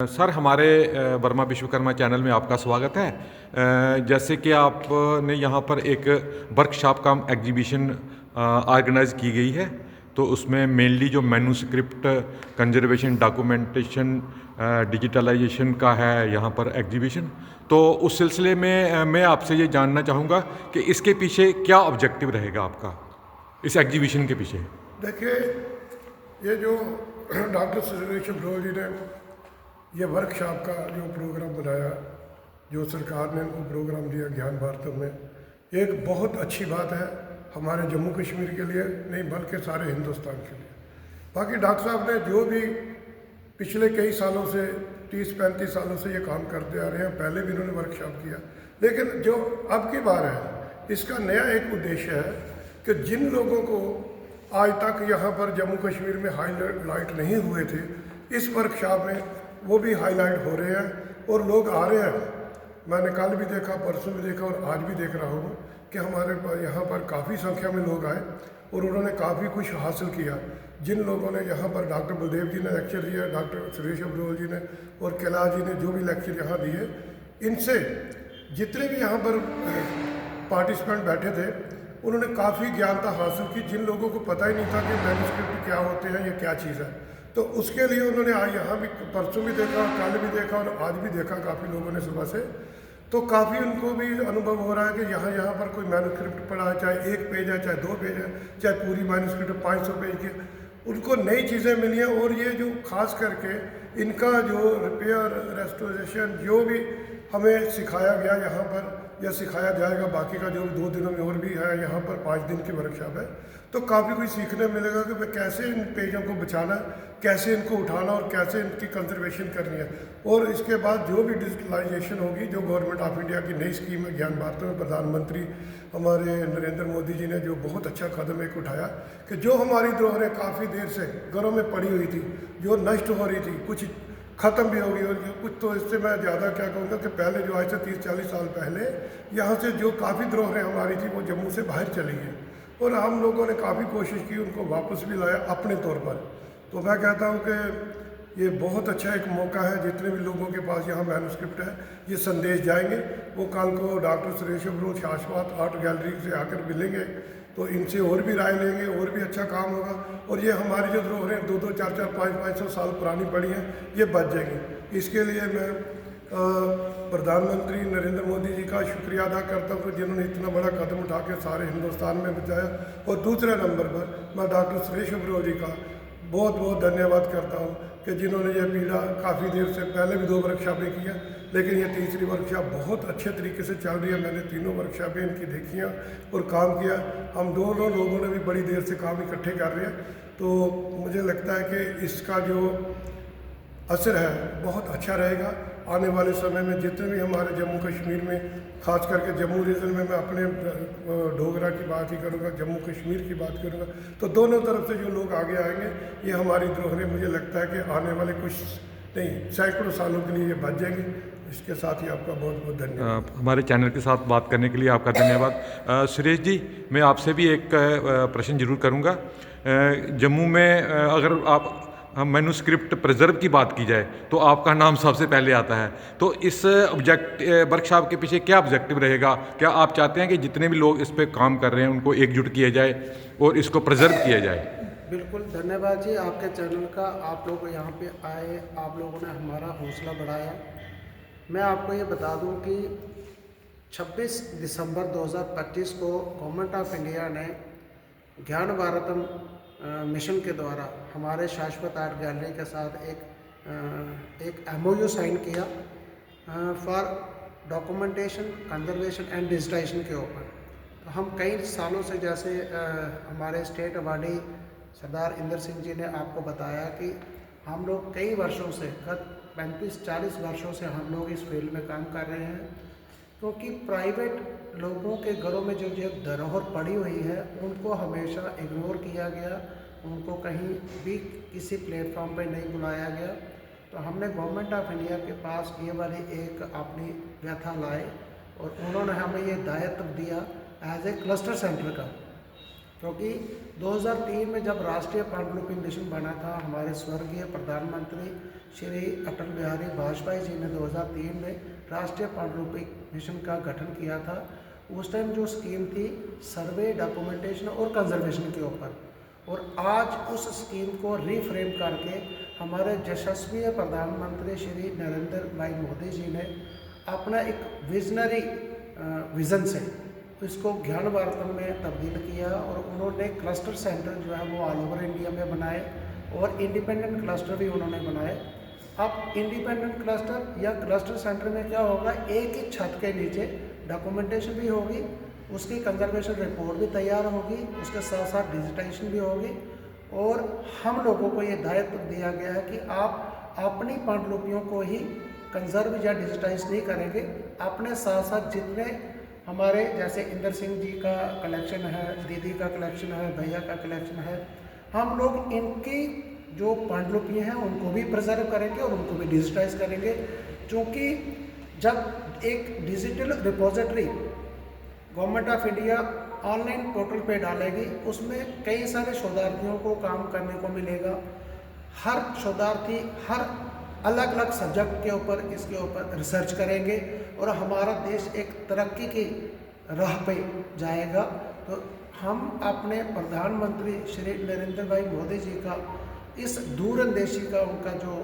Sir हमारे Verma Vishwakarma channel में आपका स्वागत है। जैसे कि आपने यहाँ पर एक वर्कशॉप का एग्जीबिशन ऑर्गेनाइज की गई है, तो उसमें मेनली जो मैन्युस्क्रिप्ट कंजर्वेशन, डॉक्यूमेंटेशन, डिजिटलाइजेशन का है यहाँ पर एग्जीबिशन। तो उस सिलसिले में मैं आपसे ये जानना चाहूँगा कि इसके पीछे क्या ऑब्जेक्टिव रहेगा आपका इस एग्जीबिशन के पीछे। देखिए, ये जो डॉक्टर सुरेश अब्रोल जी ने ये वर्कशॉप का जो प्रोग्राम बनाया, जो सरकार ने उनको प्रोग्राम दिया ज्ञान भारतम में, एक बहुत अच्छी बात है हमारे जम्मू कश्मीर के लिए नहीं बल्कि सारे हिंदुस्तान के लिए। बाकी डॉक्टर साहब ने जो भी पिछले कई सालों से 30-35 सालों से ये काम करते आ रहे हैं, पहले भी इन्होंने वर्कशॉप किया, लेकिन जो अब की बार है इसका नया एक उद्देश्य है कि जिन लोगों को आज तक यहाँ पर जम्मू कश्मीर में हाईलाइट नहीं हुए थे, इस वर्कशॉप में वो भी हाईलाइट हो रहे हैं और लोग आ रहे हैं। मैंने कल भी देखा, परसों भी देखा और आज भी देख रहा हूँ कि हमारे यहाँ पर काफ़ी संख्या में लोग आए और उन्होंने काफ़ी कुछ हासिल किया। जिन लोगों ने यहाँ पर डॉक्टर बलदेव जी ने लेक्चर दिया, डॉक्टर सुरेश अब्रोल जी ने और कैलाश जी ने जो भी लेक्चर यहाँ दिए, इनसे जितने भी यहाँ पर पार्टिसिपेंट बैठे थे उन्होंने काफ़ी ज्ञानता हासिल की। जिन लोगों को पता ही नहीं था कि मैन्युस्क्रिप्ट क्या होते हैं, ये क्या चीज़ है, तो उसके लिए उन्होंने आज यहाँ भी परसों भी देखा, कल भी देखा और आज भी देखा काफ़ी लोगों ने सुबह से, तो काफ़ी उनको भी अनुभव हो रहा है कि यहाँ पर कोई मैन्युस्क्रिप्ट पढ़ा है, चाहे 1 पेज है, चाहे 2 पेज है, चाहे पूरी मैन्युस्क्रिप्ट 500 पेज की, उनको नई चीज़ें मिली हैं। और ये जो खास करके इनका जो रिपेयर, रेस्टोरेशन जो भी हमें सिखाया गया यहाँ पर या सिखाया जाएगा, बाकी का जो 2 दिनों में और भी है, यहाँ पर 5 दिन की वर्कशॉप है, तो काफ़ी कुछ सीखने मिलेगा कि भाई कैसे इन पेजों को बचाना है, कैसे इनको उठाना और कैसे इनकी कंजर्वेशन करनी है। और इसके बाद जो भी डिजिटलाइजेशन होगी, जो गवर्नमेंट ऑफ इंडिया की नई स्कीम है ज्ञान भारत में, प्रधानमंत्री हमारे नरेंद्र मोदी जी ने जो बहुत अच्छा कदम एक उठाया कि जो हमारी धरोहरें काफ़ी देर से घरों में पड़ी हुई थी, जो नष्ट हो रही थी, कुछ ख़त्म भी हो गई और कुछ, तो इससे मैं ज़्यादा क्या कहूँगा कि पहले जो आज से 30-40 साल पहले यहाँ से जो काफ़ी धरोहरें हमारी थी वो जम्मू से बाहर चली गई और हम लोगों ने काफ़ी कोशिश की उनको वापस भी लाया अपने तौर पर। तो मैं कहता हूँ कि ये बहुत अच्छा एक मौका है। जितने भी लोगों के पास यहाँ मैन्युस्क्रिप्ट है, ये संदेश जाएंगे, वो कल को डॉक्टर सुरेश अब्रोल शाश्वत आर्ट गैलरी से आकर मिलेंगे, तो इनसे और भी राय लेंगे और भी अच्छा काम होगा। और ये हमारी जो धरोहरें 2-2, 4-4, 500 साल पुरानी पड़ी हैं, ये बच जाएंगी। इसके लिए मैं प्रधानमंत्री नरेंद्र मोदी जी का शुक्रिया अदा करता हूँ जिन्होंने इतना बड़ा कदम उठा के सारे हिंदुस्तान में बचाया। और दूसरे नंबर पर मैं डॉक्टर सुरेश अब्रोल जी का बहुत बहुत धन्यवाद करता हूँ कि जिन्होंने ये पीड़ा काफ़ी देर से, पहले भी 2 वर्कशॉपें की हैं, लेकिन ये तीसरी वर्कशॉप बहुत अच्छे तरीके से चल रही है। मैंने तीनों वर्कशॉपें इनकी देखी हैं और काम किया। हम दोनों लोगों ने भी बड़ी देर से काम इकट्ठे कर रहे हैं, तो मुझे लगता है कि इसका जो असर है बहुत अच्छा रहेगा। आने वाले समय में जितने भी हमारे जम्मू कश्मीर में, ख़ास करके जम्मू रीजन में, मैं अपने डोगरा की बात ही करूँगा, जम्मू कश्मीर की बात करूँगा, तो दोनों तरफ से जो लोग आगे आएंगे, ये हमारी धरोहरें मुझे लगता है कि आने वाले कुछ नहीं सैकड़ों सालों के लिए ये बच जाएंगे। इसके साथ ही आपका बहुत बहुत धन्यवाद। हमारे चैनल के साथ बात करने के लिए आपका धन्यवाद। सुरेश जी, मैं आपसे भी एक प्रश्न जरूर करूँगा। जम्मू में अगर आप हम मैन्युस्क्रिप्ट प्रिजर्व की बात की जाए तो आपका नाम सबसे पहले आता है, तो इस वर्कशॉप के पीछे क्या ऑब्जेक्टिव रहेगा? क्या आप चाहते हैं कि जितने भी लोग इस पर काम कर रहे हैं उनको एकजुट किया जाए और इसको प्रिजर्व किया जाए? बिल्कुल, धन्यवाद जी आपके चैनल का। आप लोग यहाँ पे आए, आप लोगों ने हमारा हौसला बढ़ाया। मैं आपको ये बता दूँ कि 26 दिसंबर 2025 को गवर्नमेंट ऑफ इंडिया ने ज्ञान भारतम मिशन के द्वारा हमारे शाश्वत आर्ट गैलरी के साथ एक MOU साइन किया for documentation, conservation and digitization के ऊपर। तो हम कई सालों से, जैसे हमारे स्टेट अवार्डी सरदार इंदर सिंह जी ने आपको बताया कि हम लोग कई वर्षों से, गत 35-40 वर्षों से हम लोग इस फील्ड में काम कर रहे हैं, क्योंकि प्राइवेट लोगों के घरों में जो धरोहर पड़ी हुई है उनको हमेशा इग्नोर किया गया, उनको कहीं भी किसी प्लेटफॉर्म पे नहीं बुलाया गया। तो हमने गवर्नमेंट ऑफ इंडिया के पास ये वाली एक अपनी व्यथा लाए और उन्होंने हमें ये दायित्व दिया एज ए क्लस्टर सेंटर का क्योंकि 2003 में जब राष्ट्रीय पांडुलिपि मिशन बना था, हमारे स्वर्गीय प्रधानमंत्री श्री अटल बिहारी वाजपेयी जी ने 2003 में राष्ट्रीय पांडुलिपि मिशन का गठन किया था। उस टाइम जो स्कीम थी सर्वे, डॉक्यूमेंटेशन और कंजर्वेशन के ऊपर, और आज उस स्कीम को रीफ्रेम करके हमारे यशस्वी प्रधानमंत्री श्री नरेंद्र भाई मोदी जी ने अपना एक विजनरी विज़न से इसको ज्ञान भारतम में तब्दील किया, और उन्होंने क्लस्टर सेंटर जो है वो ऑल ओवर इंडिया में बनाए और इंडिपेंडेंट क्लस्टर भी उन्होंने बनाए। अब इंडिपेंडेंट क्लस्टर या क्लस्टर सेंटर में क्या होगा, एक ही छत के नीचे डॉक्यूमेंटेशन भी होगी, उसकी कंजर्वेशन रिपोर्ट भी तैयार होगी, उसके साथ साथ डिजिटाइजेशन भी होगी, और हम लोगों को ये दायित्व दिया गया है कि आप अपनी पांडुलिपियों को ही कंजर्व या डिजिटाइज नहीं करेंगे, अपने साथ साथ जितने हमारे जैसे इंदर सिंह जी का कलेक्शन है, दीदी का कलेक्शन है, भैया का कलेक्शन है, हम लोग इनकी जो पांडुलिपि हैं उनको भी प्रिजर्व करेंगे और उनको भी डिजिटाइज करेंगे। क्योंकि जब एक digital repository government of India online portal पे डालेगी, उसमें कई सारे शोधार्थियों को काम करने को मिलेगा। हर शोधार्थी हर अलग अलग सब्जेक्ट के ऊपर इसके ऊपर रिसर्च करेंगे और हमारा देश एक तरक्की की राह पे जाएगा। तो हम अपने प्रधानमंत्री श्री नरेंद्र भाई मोदी जी का इस दूरंदेशी का उनका जो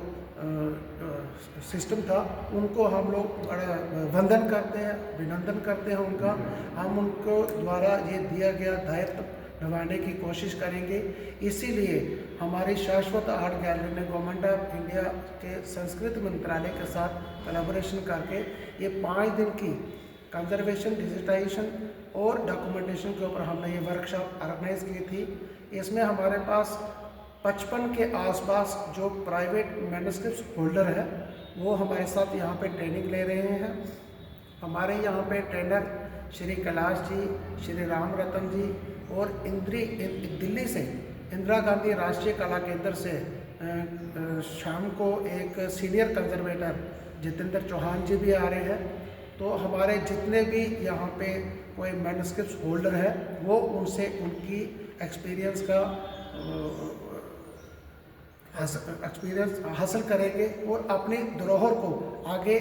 सिस्टम था, उनको हम लोग बड़ा वंदन करते हैं, अभिनंदन करते हैं उनका। हम उनको द्वारा ये दिया गया दायित्व निभाने की कोशिश करेंगे। इसीलिए हमारी शाश्वत आर्ट गैलरी ने गवर्नमेंट ऑफ इंडिया के संस्कृति मंत्रालय के साथ कोलैबोरेशन करके ये 5 दिन की कंजर्वेशन, डिजिटाइजेशन और डॉक्यूमेंटेशन के ऊपर हमने ये वर्कशॉप ऑर्गेनाइज की थी। इसमें हमारे पास 55 के आसपास जो प्राइवेट मैन्युस्क्रिप्ट होल्डर है वो हमारे साथ यहाँ पे ट्रेनिंग ले रहे हैं। हमारे यहाँ पे ट्रेनर श्री कैलाश जी, श्री राम रतन जी और दिल्ली से इंदिरा गांधी राष्ट्रीय कला केंद्र से शाम को एक सीनियर कंजर्वेटर जितेंद्र चौहान जी भी आ रहे हैं। तो हमारे जितने भी यहाँ पे कोई मैन्युस्क्रिप्ट होल्डर है वो उनसे उनकी एक्सपीरियंस हासिल करेंगे और अपनी धरोहर को आगे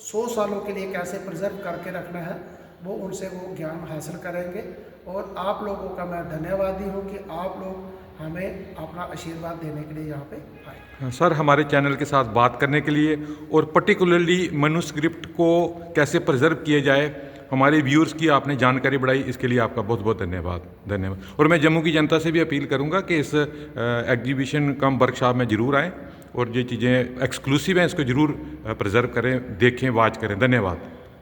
100 सालों के लिए कैसे प्रिजर्व करके रखना है वो उनसे वो ज्ञान हासिल करेंगे। और आप लोगों का मैं धन्यवादी हूँ कि आप लोग हमें अपना आशीर्वाद देने के लिए यहाँ पे आए। सर, हमारे चैनल के साथ बात करने के लिए और पर्टिकुलरली मैन्युस्क्रिप्ट को कैसे प्रिजर्व किए जाए हमारे व्यूअर्स की आपने जानकारी बढ़ाई, इसके लिए आपका बहुत बहुत धन्यवाद। और मैं जम्मू की जनता से भी अपील करूंगा कि इस एग्जीबिशन कम वर्कशॉप में ज़रूर आएँ और ये चीज़ें एक्सक्लूसिव हैं इसको ज़रूर प्रिजर्व करें, देखें, वॉच करें। धन्यवाद।